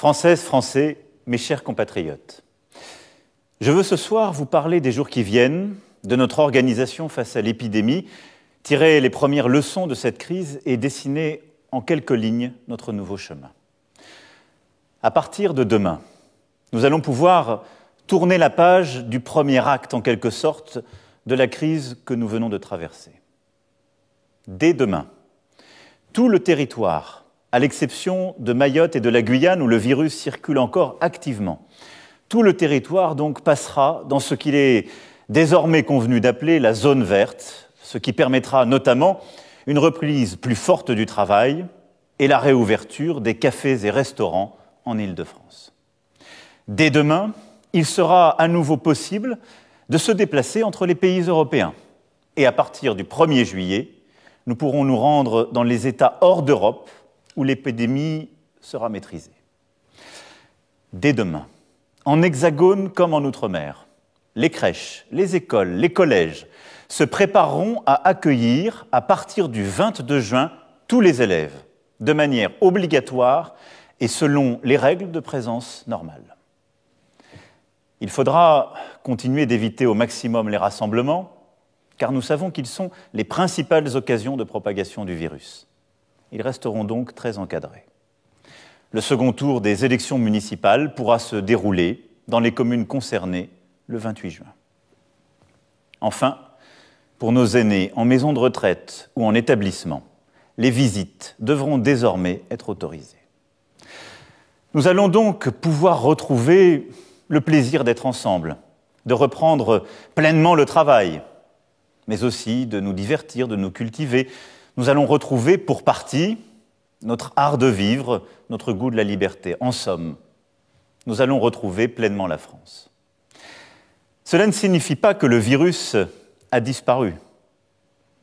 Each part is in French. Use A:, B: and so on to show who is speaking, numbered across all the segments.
A: Françaises, Français, mes chers compatriotes, je veux ce soir vous parler des jours qui viennent, de notre organisation face à l'épidémie, tirer les premières leçons de cette crise et dessiner en quelques lignes notre nouveau chemin. À partir de demain, nous allons pouvoir tourner la page du premier acte, en quelque sorte, de la crise que nous venons de traverser. Dès demain, tout le territoire, à l'exception de Mayotte et de la Guyane où le virus circule encore activement, tout le territoire donc passera dans ce qu'il est désormais convenu d'appeler la zone verte, ce qui permettra notamment une reprise plus forte du travail et la réouverture des cafés et restaurants en Île-de-France. Dès demain, il sera à nouveau possible de se déplacer entre les pays européens. Et à partir du 1er juillet, nous pourrons nous rendre dans les États hors d'Europe où l'épidémie sera maîtrisée. Dès demain, en Hexagone comme en Outre-mer, les crèches, les écoles, les collèges se prépareront à accueillir, à partir du 22 juin, tous les élèves, de manière obligatoire et selon les règles de présence normales. Il faudra continuer d'éviter au maximum les rassemblements, car nous savons qu'ils sont les principales occasions de propagation du virus. Ils resteront donc très encadrés. Le second tour des élections municipales pourra se dérouler dans les communes concernées le 28 juin. Enfin, pour nos aînés en maison de retraite ou en établissement, les visites devront désormais être autorisées. Nous allons donc pouvoir retrouver le plaisir d'être ensemble, de reprendre pleinement le travail, mais aussi de nous divertir, de nous cultiver. Nous allons retrouver pour partie notre art de vivre, notre goût de la liberté. En somme, nous allons retrouver pleinement la France. Cela ne signifie pas que le virus a disparu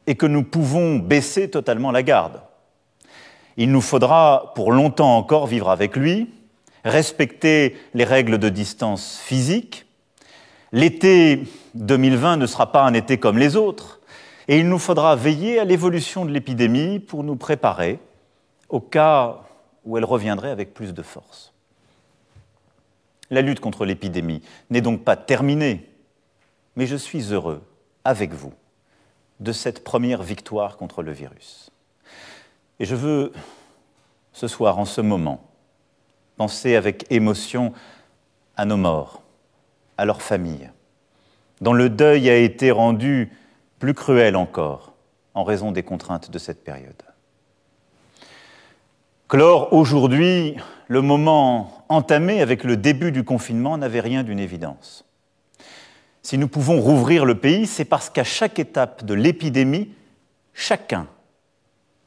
A: et que nous pouvons baisser totalement la garde. Il nous faudra pour longtemps encore vivre avec lui, respecter les règles de distance physique. L'été 2020 ne sera pas un été comme les autres et il nous faudra veiller à l'évolution de l'épidémie pour nous préparer au cas où elle reviendrait avec plus de force. La lutte contre l'épidémie n'est donc pas terminée, mais je suis heureux, avec vous, de cette première victoire contre le virus. Et je veux, ce soir, en ce moment, penser avec émotion à nos morts, à leurs familles, dont le deuil a été rendu plus cruel encore en raison des contraintes de cette période. Clore aujourd'hui le moment entamé avec le début du confinement n'avait rien d'une évidence. Si nous pouvons rouvrir le pays, c'est parce qu'à chaque étape de l'épidémie, chacun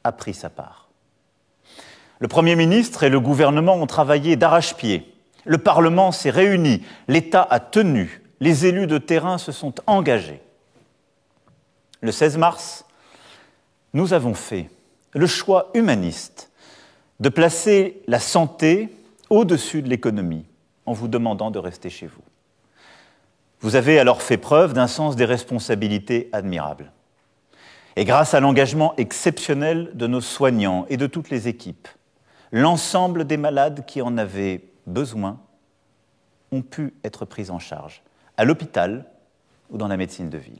A: a pris sa part. Le Premier ministre et le gouvernement ont travaillé d'arrache-pied. Le Parlement s'est réuni, l'État a tenu, les élus de terrain se sont engagés. Le 16 mars, nous avons fait le choix humaniste de placer la santé au-dessus de l'économie en vous demandant de rester chez vous. Vous avez alors fait preuve d'un sens des responsabilités admirable. Et grâce à l'engagement exceptionnel de nos soignants et de toutes les équipes, l'ensemble des malades qui en avaient besoin ont pu être pris en charge, à l'hôpital ou dans la médecine de ville.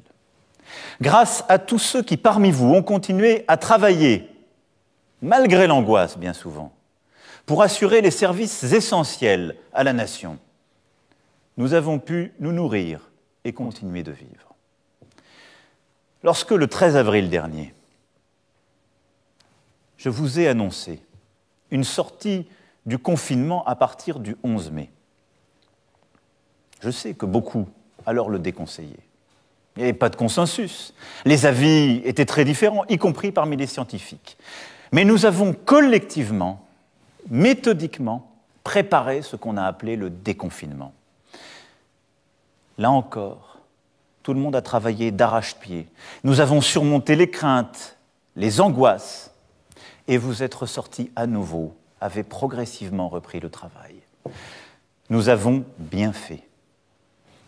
A: Grâce à tous ceux qui, parmi vous, ont continué à travailler, malgré l'angoisse bien souvent, pour assurer les services essentiels à la nation, nous avons pu nous nourrir et continuer de vivre. Lorsque le 13 avril dernier, je vous ai annoncé une sortie du confinement à partir du 11 mai, je sais que beaucoup alors le déconseillaient. Il n'y avait pas de consensus. Les avis étaient très différents, y compris parmi les scientifiques. Mais nous avons collectivement, méthodiquement, préparé ce qu'on a appelé le déconfinement. Là encore, tout le monde a travaillé d'arrache-pied. Nous avons surmonté les craintes, les angoisses, et vous êtes ressortis à nouveau, avez progressivement repris le travail. Nous avons bien fait.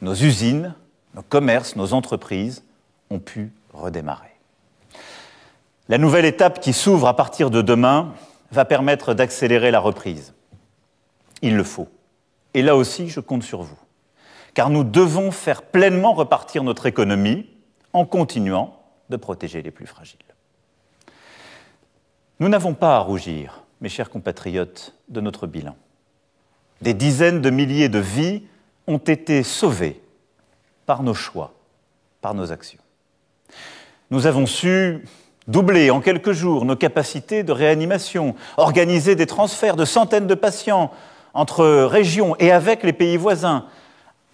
A: Nos usines, nos commerces, nos entreprises ont pu redémarrer. La nouvelle étape qui s'ouvre à partir de demain va permettre d'accélérer la reprise. il le faut. Et là aussi, je compte sur vous. Car nous devons faire pleinement repartir notre économie en continuant de protéger les plus fragiles. Nous n'avons pas à rougir, mes chers compatriotes, de notre bilan. Des dizaines de milliers de vies ont été sauvées par nos choix, par nos actions. Nous avons su doubler en quelques jours nos capacités de réanimation, organiser des transferts de centaines de patients entre régions et avec les pays voisins,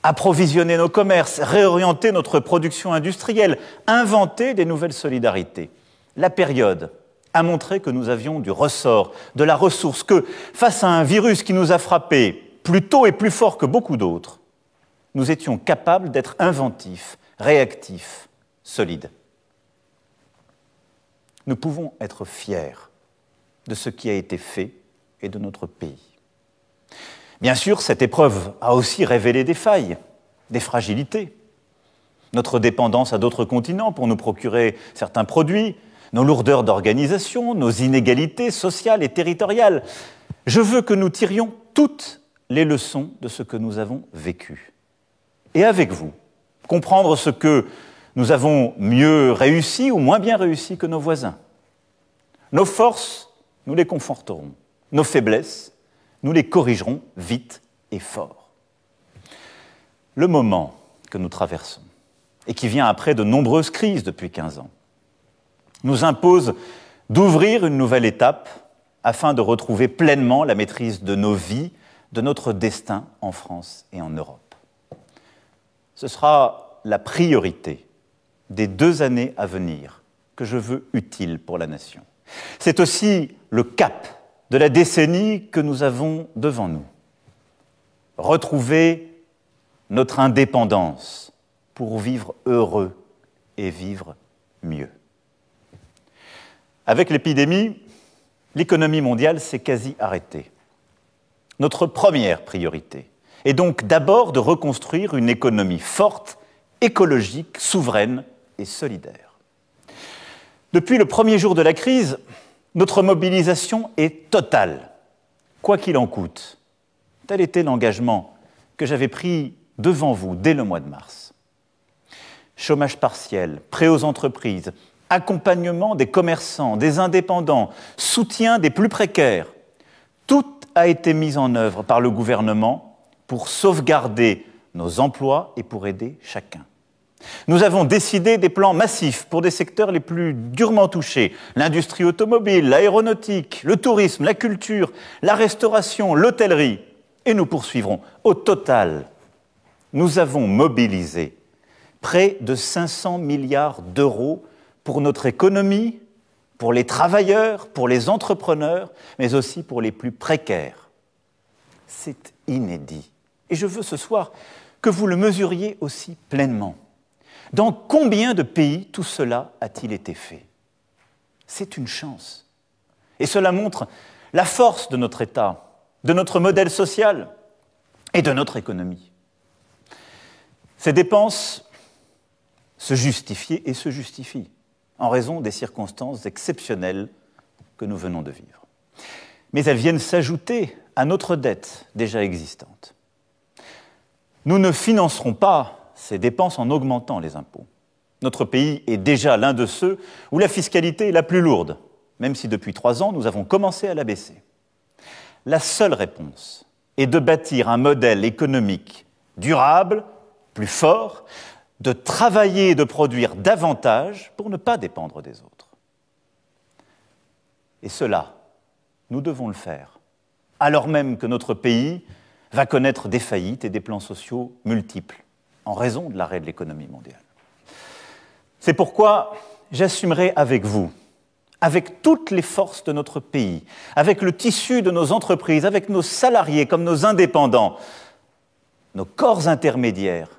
A: approvisionner nos commerces, réorienter notre production industrielle, inventer des nouvelles solidarités. La période a montré que nous avions du ressort, de la ressource, que face à un virus qui nous a frappés plus tôt et plus fort que beaucoup d'autres, nous étions capables d'être inventifs, réactifs, solides. Nous pouvons être fiers de ce qui a été fait et de notre pays. Bien sûr, cette épreuve a aussi révélé des failles, des fragilités. Notre dépendance à d'autres continents pour nous procurer certains produits, nos lourdeurs d'organisation, nos inégalités sociales et territoriales. Je veux que nous tirions toutes les leçons de ce que nous avons vécu. Et avec vous, comprendre ce que nous avons mieux réussi ou moins bien réussi que nos voisins. Nos forces, nous les conforterons. Nos faiblesses, nous les corrigerons vite et fort. Le moment que nous traversons, et qui vient après de nombreuses crises depuis 15 ans, nous impose d'ouvrir une nouvelle étape afin de retrouver pleinement la maîtrise de nos vies, de notre destin en France et en Europe. Ce sera la priorité des 2 années à venir que je veux utiles pour la nation. C'est aussi le cap de la décennie que nous avons devant nous. Retrouver notre indépendance pour vivre heureux et vivre mieux. Avec l'épidémie, l'économie mondiale s'est quasi arrêtée. Notre première priorité est donc d'abord de reconstruire une économie forte, écologique, souveraine et solidaire. Depuis le premier jour de la crise, notre mobilisation est totale, quoi qu'il en coûte. Tel était l'engagement que j'avais pris devant vous dès le mois de mars. Chômage partiel, prêt aux entreprises, accompagnement des commerçants, des indépendants, soutien des plus précaires. Tout a été mis en œuvre par le gouvernement pour sauvegarder nos emplois et pour aider chacun. Nous avons décidé des plans massifs pour des secteurs les plus durement touchés, l'industrie automobile, l'aéronautique, le tourisme, la culture, la restauration, l'hôtellerie. Et nous poursuivrons. Au total, nous avons mobilisé près de 500 milliards d'euros pour notre économie, pour les travailleurs, pour les entrepreneurs, mais aussi pour les plus précaires. C'est inédit. Et je veux ce soir que vous le mesuriez aussi pleinement. Dans combien de pays tout cela a-t-il été fait? C'est une chance. Et cela montre la force de notre État, de notre modèle social et de notre économie. Ces dépenses se justifiaient et se justifient en raison des circonstances exceptionnelles que nous venons de vivre. Mais elles viennent s'ajouter à notre dette déjà existante. Nous ne financerons pas ces dépenses en augmentant les impôts. Notre pays est déjà l'un de ceux où la fiscalité est la plus lourde, même si depuis 3 ans, nous avons commencé à la baisser. La seule réponse est de bâtir un modèle économique durable, plus fort, de travailler et de produire davantage pour ne pas dépendre des autres. Et cela, nous devons le faire, alors même que notre pays va connaître des faillites et des plans sociaux multiples, en raison de l'arrêt de l'économie mondiale. C'est pourquoi j'assumerai avec vous, avec toutes les forces de notre pays, avec le tissu de nos entreprises, avec nos salariés comme nos indépendants, nos corps intermédiaires,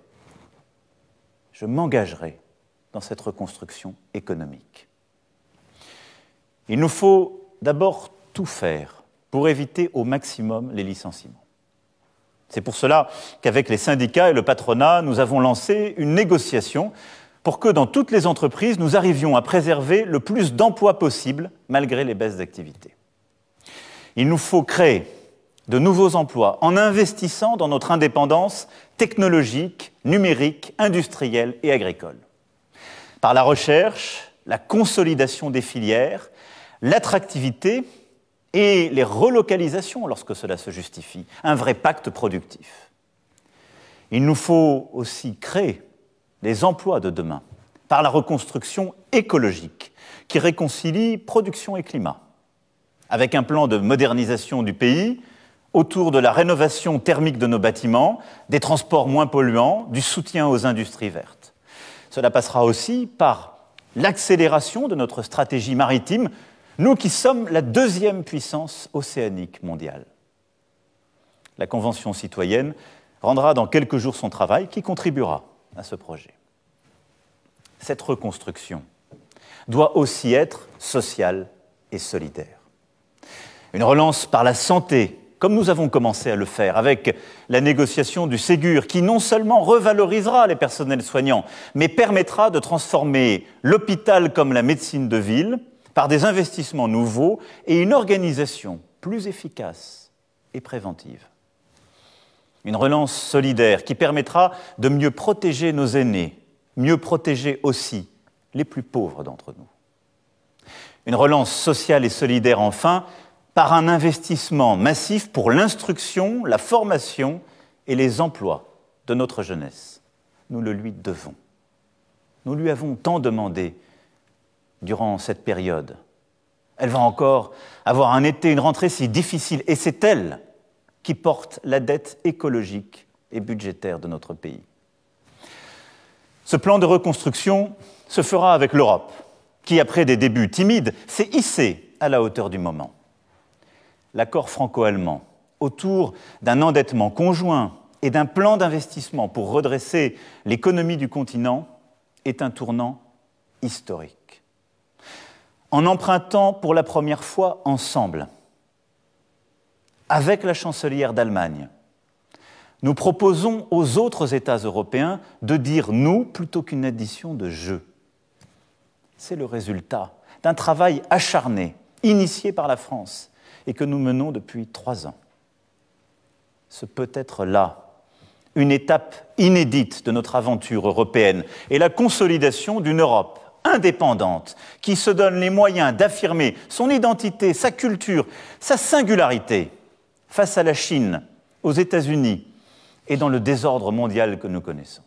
A: je m'engagerai dans cette reconstruction économique. Il nous faut d'abord tout faire pour éviter au maximum les licenciements. C'est pour cela qu'avec les syndicats et le patronat, nous avons lancé une négociation pour que dans toutes les entreprises, nous arrivions à préserver le plus d'emplois possible malgré les baisses d'activité. Il nous faut créer de nouveaux emplois en investissant dans notre indépendance technologique, numérique, industrielle et agricole. Par la recherche, la consolidation des filières, l'attractivité et les relocalisations lorsque cela se justifie, un vrai pacte productif. Il nous faut aussi créer les emplois de demain par la reconstruction écologique qui réconcilie production et climat, avec un plan de modernisation du pays autour de la rénovation thermique de nos bâtiments, des transports moins polluants, du soutien aux industries vertes. Cela passera aussi par l'accélération de notre stratégie maritime, nous qui sommes la deuxième puissance océanique mondiale. La Convention citoyenne rendra dans quelques jours son travail qui contribuera à ce projet. Cette reconstruction doit aussi être sociale et solidaire. Une relance par la santé, comme nous avons commencé à le faire avec la négociation du Ségur, qui non seulement revalorisera les personnels soignants, mais permettra de transformer l'hôpital comme la médecine de ville par des investissements nouveaux et une organisation plus efficace et préventive. Une relance solidaire qui permettra de mieux protéger nos aînés, mieux protéger aussi les plus pauvres d'entre nous. Une relance sociale et solidaire enfin, par un investissement massif pour l'instruction, la formation et les emplois de notre jeunesse. Nous le lui devons. Nous lui avons tant demandé durant cette période. Elle va encore avoir un été, une rentrée si difficile, et c'est elle qui porte la dette écologique et budgétaire de notre pays. Ce plan de reconstruction se fera avec l'Europe, qui, après des débuts timides, s'est hissée à la hauteur du moment. L'accord franco-allemand autour d'un endettement conjoint et d'un plan d'investissement pour redresser l'économie du continent est un tournant historique. En empruntant pour la première fois ensemble, avec la chancelière d'Allemagne, nous proposons aux autres États européens de dire « nous » plutôt qu'une addition de « je ». C'est le résultat d'un travail acharné, initié par la France, et que nous menons depuis 3 ans. Ce peut être là une étape inédite de notre aventure européenne et la consolidation d'une Europe indépendante qui se donne les moyens d'affirmer son identité, sa culture, sa singularité face à la Chine, aux États-Unis et dans le désordre mondial que nous connaissons.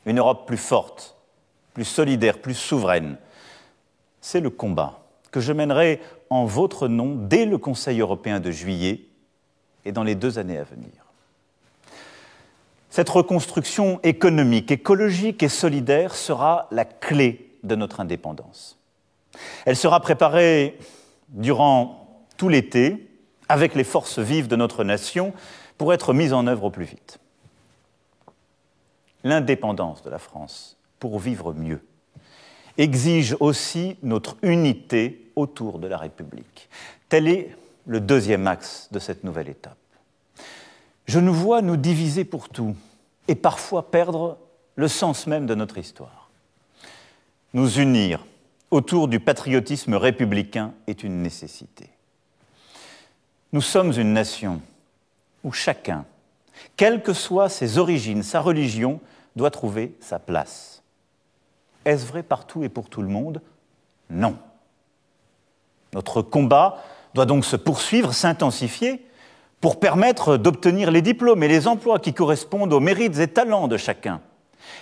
A: Une Europe plus forte, plus solidaire, plus souveraine, c'est le combat que je mènerai en votre nom dès le Conseil européen de juillet et dans les 2 années à venir. Cette reconstruction économique, écologique et solidaire sera la clé de notre indépendance. Elle sera préparée durant tout l'été avec les forces vives de notre nation pour être mise en œuvre au plus vite. L'indépendance de la France pour vivre mieux exige aussi notre unité autour de la République. Tel est le 2e axe de cette nouvelle étape. Je nous vois nous diviser pour tout et parfois perdre le sens même de notre histoire. Nous unir autour du patriotisme républicain est une nécessité. Nous sommes une nation où chacun, quelles que soient ses origines, sa religion, doit trouver sa place. Est-ce vrai partout et pour tout le monde? Non. Notre combat doit donc se poursuivre, s'intensifier, pour permettre d'obtenir les diplômes et les emplois qui correspondent aux mérites et talents de chacun,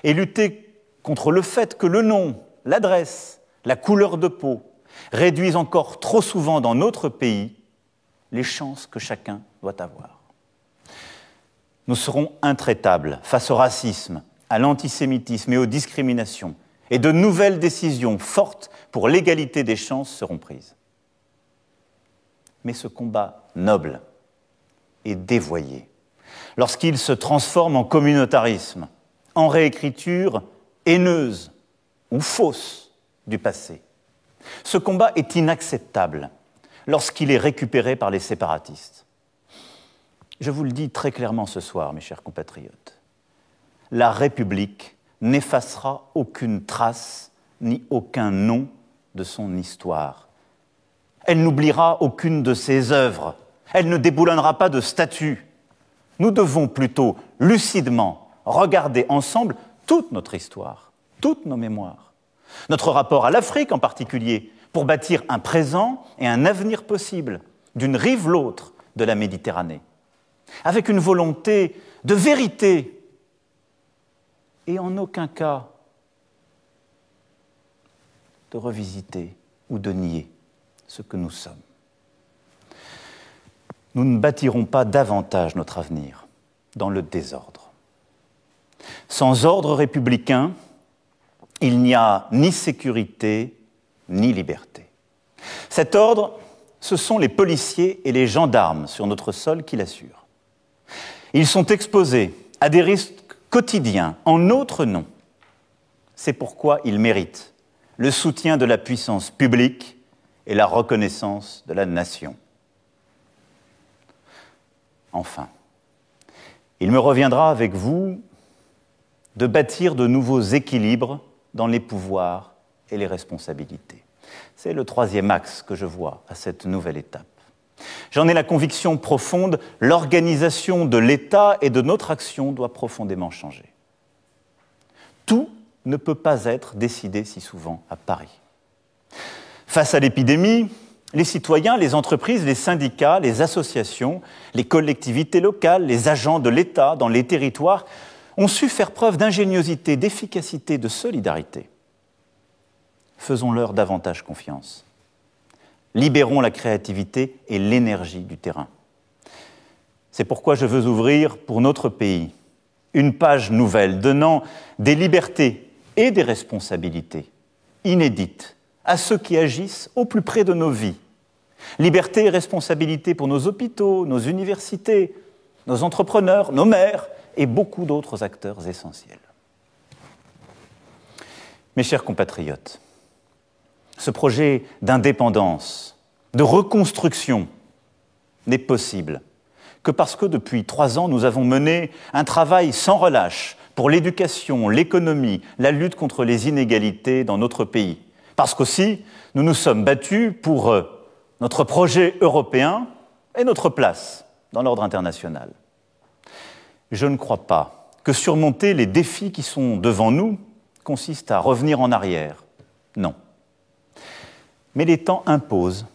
A: et lutter contre le fait que le nom, l'adresse, la couleur de peau réduisent encore trop souvent dans notre pays les chances que chacun doit avoir. Nous serons intraitables face au racisme, à l'antisémitisme et aux discriminations, et de nouvelles décisions fortes pour l'égalité des chances seront prises. Mais ce combat noble est dévoyé lorsqu'il se transforme en communautarisme, en réécriture haineuse ou fausse du passé. Ce combat est inacceptable lorsqu'il est récupéré par les séparatistes. Je vous le dis très clairement ce soir, mes chers compatriotes, la République n'effacera aucune trace ni aucun nom de son histoire. Elle n'oubliera aucune de ses œuvres, Elle ne déboulonnera pas de statut. Nous devons plutôt lucidement regarder ensemble toute notre histoire, toutes nos mémoires, notre rapport à l'Afrique en particulier, pour bâtir un présent et un avenir possible d'une rive l'autre de la Méditerranée, avec une volonté de vérité et en aucun cas de revisiter ou de nier ce que nous sommes. Nous ne bâtirons pas davantage notre avenir dans le désordre. Sans ordre républicain, il n'y a ni sécurité ni liberté. Cet ordre, ce sont les policiers et les gendarmes sur notre sol qui l'assurent. Ils sont exposés à des risques quotidiens en notre nom. C'est pourquoi ils méritent le soutien de la puissance publique et la reconnaissance de la nation. Enfin, il me reviendra avec vous de bâtir de nouveaux équilibres dans les pouvoirs et les responsabilités. C'est le troisième axe que je vois à cette nouvelle étape. J'en ai la conviction profonde, l'organisation de l'État et de notre action doit profondément changer. Tout ne peut pas être décidé si souvent à Paris. Face à l'épidémie, les citoyens, les entreprises, les syndicats, les associations, les collectivités locales, les agents de l'État dans les territoires ont su faire preuve d'ingéniosité, d'efficacité, de solidarité. Faisons-leur davantage confiance. Libérons la créativité et l'énergie du terrain. C'est pourquoi je veux ouvrir pour notre pays une page nouvelle donnant des libertés et des responsabilités inédites à ceux qui agissent au plus près de nos vies. Liberté et responsabilité pour nos hôpitaux, nos universités, nos entrepreneurs, nos maires et beaucoup d'autres acteurs essentiels. Mes chers compatriotes, ce projet d'indépendance, de reconstruction n'est possible que parce que depuis 3 ans, nous avons mené un travail sans relâche pour l'éducation, l'économie, la lutte contre les inégalités dans notre pays. Parce qu'aussi, nous nous sommes battus pour notre projet européen et notre place dans l'ordre international. Je ne crois pas que surmonter les défis qui sont devant nous consiste à revenir en arrière. Non. Mais les temps imposent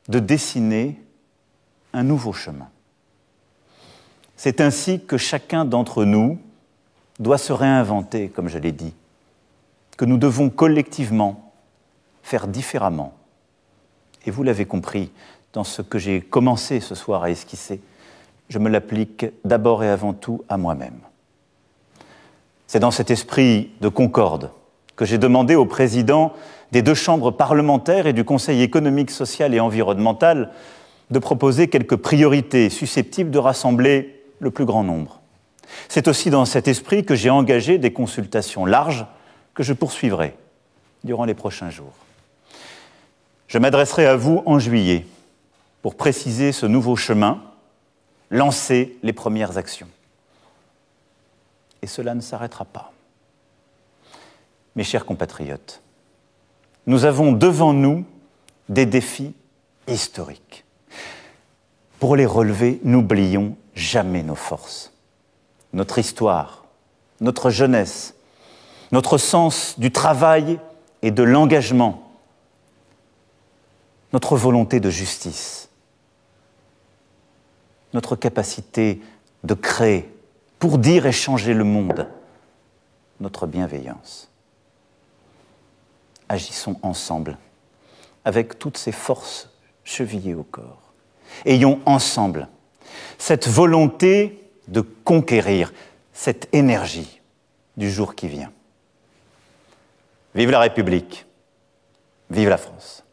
A: de dessiner un nouveau chemin. C'est ainsi que chacun d'entre nous doit se réinventer, comme je l'ai dit, que nous devons collectivement faire différemment. Et vous l'avez compris dans ce que j'ai commencé ce soir à esquisser, je me l'applique d'abord et avant tout à moi-même. C'est dans cet esprit de concorde que j'ai demandé au président des 2 chambres parlementaires et du Conseil économique, social et environnemental de proposer quelques priorités susceptibles de rassembler le plus grand nombre. C'est aussi dans cet esprit que j'ai engagé des consultations larges que je poursuivrai durant les prochains jours. Je m'adresserai à vous en juillet pour préciser ce nouveau chemin, lancer les premières actions. Et cela ne s'arrêtera pas. Mes chers compatriotes, nous avons devant nous des défis historiques. Pour les relever, n'oublions jamais nos forces, notre histoire, notre jeunesse, notre sens du travail et de l'engagement, notre volonté de justice, notre capacité de créer pour dire et changer le monde, notre bienveillance. Agissons ensemble, avec toutes ces forces chevillées au corps. Ayons ensemble cette volonté de conquérir, cette énergie du jour qui vient. Vive la République, vive la France.